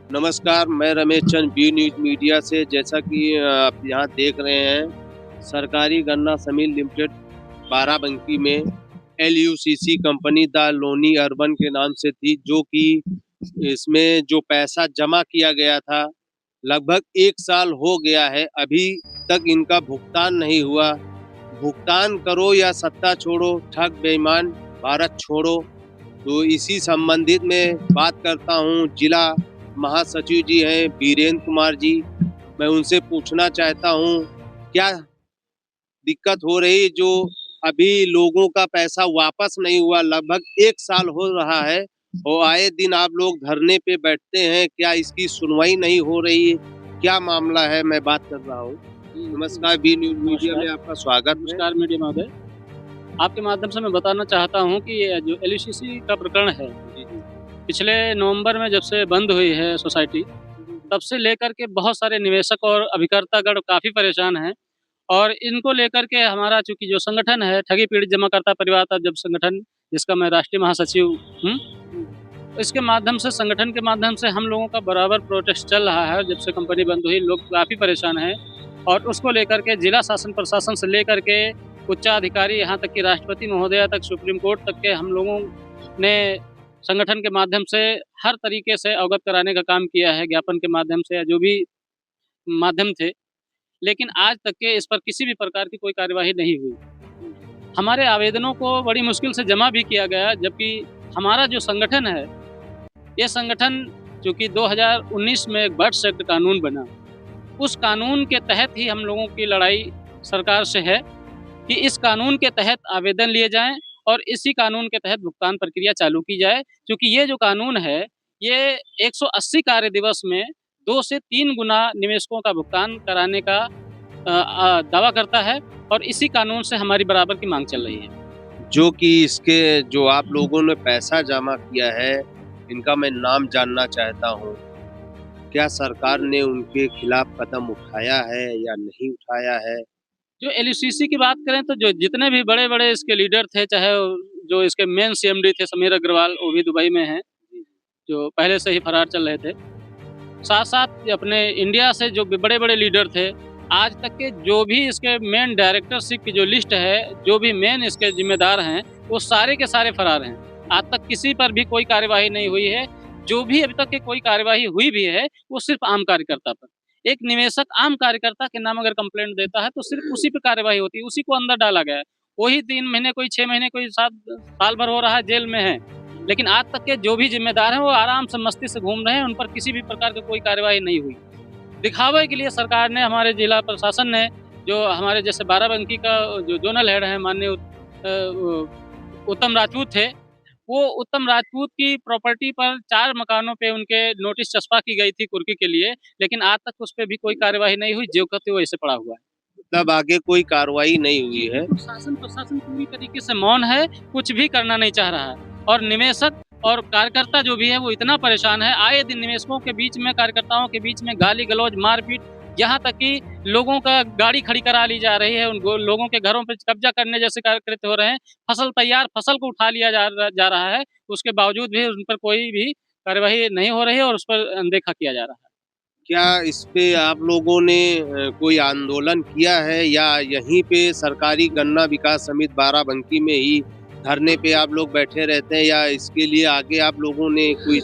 नमस्कार, मैं Ramesh Chand B news media से जैसा कि आप यहाँ देख रहे हैं, सरकारी गन्ना समिति लिमिटेड बाराबंकी में LUCC company the Loni urban के नाम से थी, जो कि इसमें जो पैसा जमा किया गया था, लगभग 1 साल हो गया है, अभी तक इनका भुगतान नहीं हुआ। भुगतान करो या सत्ता छोड़ो, ठग बेईमान भारत छोड़ो। तो इसी संबंधित में बात करता हूँ, जिला महासचिव जी हैं वीरेंद्र कुमार जी, मैं उनसे पूछना चाहता हूँ, क्या दिक्कत हो रही जो अभी लोगों का पैसा वापस नहीं हुआ? लगभग 1 साल हो रहा है और आए दिन आप लोग धरने पे बैठते हैं, क्या इसकी सुनवाई नहीं हो रही है? क्या मामला है? मैं बात कर रहा हूँ। नमस्कार, बी न्यूज़ मीडिया नमस्कार, में आपका स्वागत है। नमस्कार मीडिया महोदय। आपके माध्यम से मैं बताना चाहता हूँ कि ये जो एलयूसीसी का प्रकरण है, जी, जी। पिछले नवंबर में जब से बंद हुई है सोसाइटी, तब से लेकर के बहुत सारे निवेशक और अभिकर्तागण काफ़ी परेशान हैं और इनको लेकर के हमारा चूँकि जो संगठन है, ठगी पीड़ित जमाकर्ता परिवार तक जब संगठन, जिसका मैं राष्ट्रीय महासचिव हूँ, इसके माध्यम से संगठन के माध्यम से हम लोगों का बराबर प्रोटेस्ट चल रहा है। जब से कंपनी बंद हुई, लोग काफ़ी परेशान हैं और उसको लेकर के जिला शासन प्रशासन से लेकर के उच्चाधिकारी, यहाँ तक कि राष्ट्रपति महोदया तक, सुप्रीम कोर्ट तक के हम लोगों ने संगठन के माध्यम से हर तरीके से अवगत कराने का काम किया है, ज्ञापन के माध्यम से या जो भी माध्यम थे। लेकिन आज तक के इस पर किसी भी प्रकार की कोई कार्यवाही नहीं हुई। हमारे आवेदनों को बड़ी मुश्किल से जमा भी किया गया, जबकि हमारा जो संगठन है, ये संगठन चूँकि 2019 में एक बर्ड्स एक्ट कानून बना, उस कानून के तहत ही हम लोगों की लड़ाई सरकार से है कि इस कानून के तहत आवेदन लिए जाएँ और इसी कानून के तहत भुगतान प्रक्रिया चालू की जाए। क्योंकि ये जो कानून है, ये 180 कार्य दिवस में 2 से 3 गुना निवेशकों का भुगतान कराने का दावा करता है और इसी कानून से हमारी बराबर की माँग चल रही है। जो कि इसके जो आप लोगों ने पैसा जमा किया है, इनका मैं नाम जानना चाहता हूँ। क्या सरकार ने उनके खिलाफ कदम उठाया है या नहीं उठाया है? जो एलयूसीसी की बात करें तो जो जितने भी बड़े-बड़े इसके लीडर थे, चाहे जो इसके मेन सीएमडी थे समीर अग्रवाल, वो भी दुबई में हैं, जो पहले से ही फरार चल रहे थे। साथ-साथ अपने इंडिया से जो भी बड़े-बड़े लीडर थे, आज तक के जो भी इसके मेन डायरेक्टरशिप की जो लिस्ट है, जो भी मेन इसके ज़िम्मेदार हैं, वो सारे के सारे फरार हैं। आज तक किसी पर भी कोई कार्यवाही नहीं हुई है। जो भी अभी तक की कोई कार्यवाही हुई भी है, वो सिर्फ़ आम कार्यकर्ता पर। एक निवेशक आम कार्यकर्ता के नाम अगर कंप्लेंट देता है, तो सिर्फ़ उसी पे कार्यवाही होती है, उसी को अंदर डाला गया है। वही 3 महीने, कोई 6 महीने, कोई 7 साल भर हो रहा है जेल में है। लेकिन आज तक के जो भी ज़िम्मेदार हैं, वो आराम से मस्ती से घूम रहे हैं, उन पर किसी भी प्रकार की कोई कार्यवाही नहीं हुई। दिखावे के लिए सरकार ने, हमारे जिला प्रशासन ने, जो हमारे जैसे बाराबंकी का जो ज़ोनल हेड है माननीय उत्तम राजपूत थे, वो उत्तम राजपूत की प्रॉपर्टी पर 4 मकानों पे उनके नोटिस चस्पा की गई थी कुर्की के लिए, लेकिन आज तक उस पे भी कोई कार्यवाही नहीं हुई, ज्यों का त्यों वैसे पड़ा हुआ है। मतलब आगे कोई कार्रवाई नहीं हुई है। प्रशासन पूरी तरीके से मौन है, कुछ भी करना नहीं चाह रहा है और निवेशक और कार्यकर्ता जो भी है वो इतना परेशान है, आए दिन निवेशकों के बीच में, कार्यकर्ताओं के बीच में गाली-गलौज, मारपीट, यहाँ तक कि लोगों का गाड़ी खड़ी करा ली जा रही है, उन लोगों के घरों पे कब्ज़ा करने जैसे कार्य कृत्य हो रहे हैं। तैयार फसल को उठा लिया जा रहा है, उसके बावजूद भी उन पर कोई भी कार्यवाही नहीं हो रही है और उस पर अनदेखा किया जा रहा है। क्या इस पे आप लोगों ने कोई आंदोलन किया है या यहीं पे सरकारी गन्ना विकास समिति बाराबंकी में ही धरने पे आप लोग बैठे रहते हैं या इसके लिए आगे आप लोगों ने कोई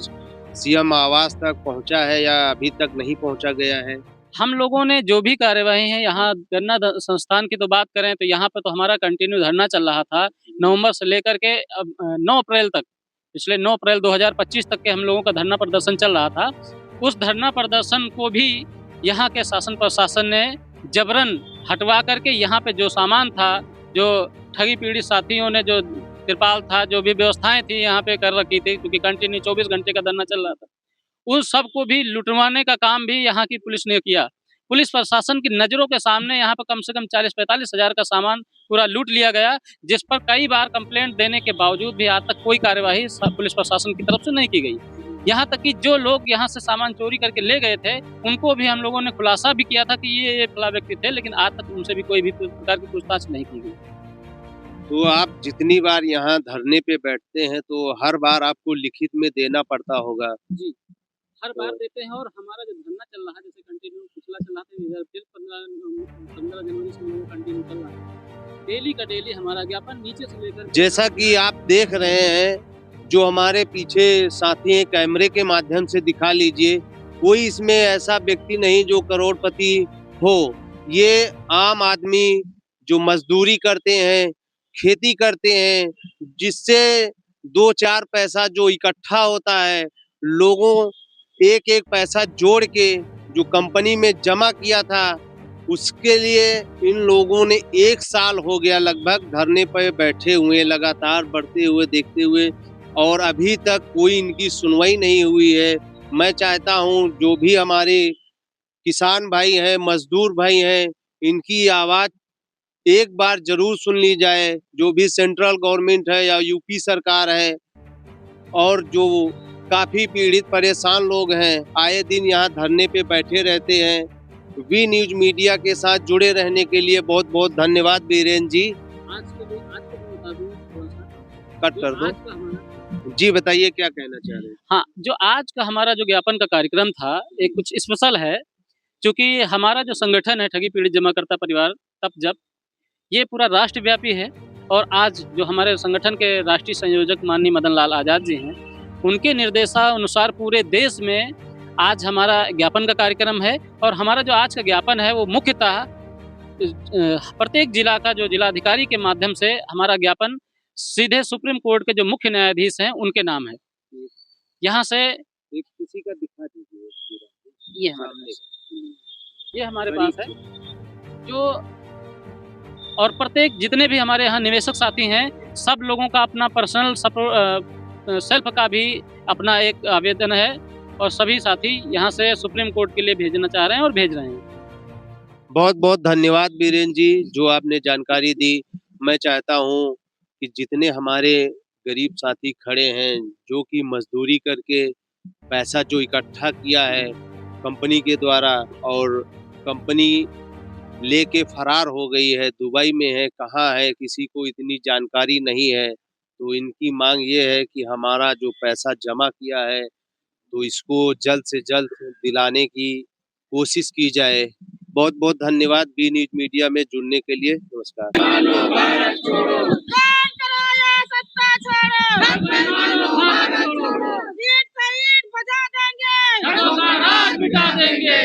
सीएम आवास तक पहुँचा है या अभी तक नहीं पहुँचा गया है? हम लोगों ने जो भी कार्यवाही है यहाँ गन्ना संस्थान की तो बात करें तो यहाँ पे तो हमारा कंटिन्यू धरना चल रहा था नवंबर से लेकर के अब 9 अप्रैल तक, पिछले 9 अप्रैल 2025 तक के हम लोगों का धरना प्रदर्शन चल रहा था। उस धरना प्रदर्शन को भी यहाँ के शासन प्रशासन ने जबरन हटवा करके यहाँ पे जो सामान था, जो ठगी पीड़ित साथियों ने जो तिरपाल था, जो भी व्यवस्थाएं थी यहाँ पे कर रखी थी, क्योंकि कंटिन्यू 24 घंटे का धरना चल रहा था, उन सबको भी लुटवाने का काम भी यहाँ की पुलिस ने किया। पुलिस प्रशासन की नज़रों के सामने यहाँ पर कम से कम 40-45 हज़ार का सामान पूरा लूट लिया गया, जिस पर कई बार कंप्लेंट देने के बावजूद भी आज तक कोई कार्यवाही पुलिस प्रशासन की तरफ से नहीं की गई। यहाँ तक कि जो लोग यहाँ से सामान चोरी करके ले गए थे, उनको भी हम लोगों ने खुलासा भी किया था कि ये फला व्यक्ति थे, लेकिन आज तक उनसे भी कोई भी प्रकार की पूछताछ नहीं की गई। तो आप जितनी बार यहाँ धरने पे बैठते हैं तो हर बार आपको लिखित में देना पड़ता होगा। जी। हर बार देते हैं और हमारा जो धरना चल रहा है जैसे कंटिन्यू पिछला चला था इधर फिर 15 जनवरी से वो कंटिन्यू चल रहा है। डेली का डेली हमारा ज्ञापन नीचे से लेकर जैसा कि आप देख रहे हैं, जो हमारे पीछे साथी हैं, कैमरे के माध्यम से दिखा लीजिए, कोई इसमें ऐसा व्यक्ति नहीं जो करोड़पति हो। ये आम आदमी जो मजदूरी करते हैं, खेती करते हैं, जिससे 2-4 पैसा जो इकट्ठा होता है, लोगों एक-एक पैसा जोड़ के जो कंपनी में जमा किया था, उसके लिए इन लोगों ने 1 साल हो गया लगभग धरने पे बैठे हुए, लगातार बढ़ते हुए देखते हुए, और अभी तक कोई इनकी सुनवाई नहीं हुई है। मैं चाहता हूँ जो भी हमारे किसान भाई हैं, मजदूर भाई हैं, इनकी आवाज़ एक बार ज़रूर सुन ली जाए। जो भी सेंट्रल गवर्नमेंट है या यूपी सरकार है, और जो काफ़ी पीड़ित परेशान लोग हैं, आए दिन यहाँ धरने पे बैठे रहते हैं। वी न्यूज़ मीडिया के साथ जुड़े रहने के लिए बहुत-बहुत धन्यवाद बीरेन जी। आज के बता दूँ थोड़ा-सा कट कर आज दो। का हमारा जी बताइए क्या कहना चाह रहे हैं? हाँ, जो आज का हमारा जो ज्ञापन का कार्यक्रम था, एक कुछ स्पेशल है, क्योंकि हमारा जो संगठन है ठगी पीड़ित जमाकर्ता परिवार तब जब, ये पूरा राष्ट्रव्यापी है और आज जो हमारे संगठन के राष्ट्रीय संयोजक माननीय मदन लाल आज़ाद जी हैं, उनके निर्देशानुसार पूरे देश में आज हमारा ज्ञापन का कार्यक्रम है और हमारा जो आज का ज्ञापन है वो मुख्यतः प्रत्येक जिला का जो जिलाधिकारी के माध्यम से हमारा ज्ञापन सीधे सुप्रीम कोर्ट के जो मुख्य न्यायाधीश हैं उनके नाम है। यहाँ से एक किसी का दिखा दीजिए पूरा। ये हमारे पास ये हमारे पास है जो, और प्रत्येक जितने भी हमारे यहाँ निवेशक साथी हैं, सब लोगों का अपना पर्सनल सेल्फ का भी अपना एक आवेदन है और सभी साथी यहाँ से सुप्रीम कोर्ट के लिए भेजना चाह रहे हैं और भेज रहे हैं। बहुत-बहुत धन्यवाद बीरेन जी, जो आपने जानकारी दी। मैं चाहता हूँ कि जितने हमारे गरीब साथी खड़े हैं, जो कि मज़दूरी करके पैसा जो इकट्ठा किया है कंपनी के द्वारा, और कंपनी लेके फरार हो गई है, दुबई में है, कहाँ है, किसी को इतनी जानकारी नहीं है। तो इनकी माँग ये है कि हमारा जो पैसा जमा किया है, तो इसको जल्द से जल्द दिलाने की कोशिश की जाए। बहुत-बहुत धन्यवाद बी न्यूज़ मीडिया में जुड़ने के लिए। नमस्कार। बैन करो ये सत्ता छोड़ो, ईंट पे ईंट बजा देंगे, राज मिटा देंगे।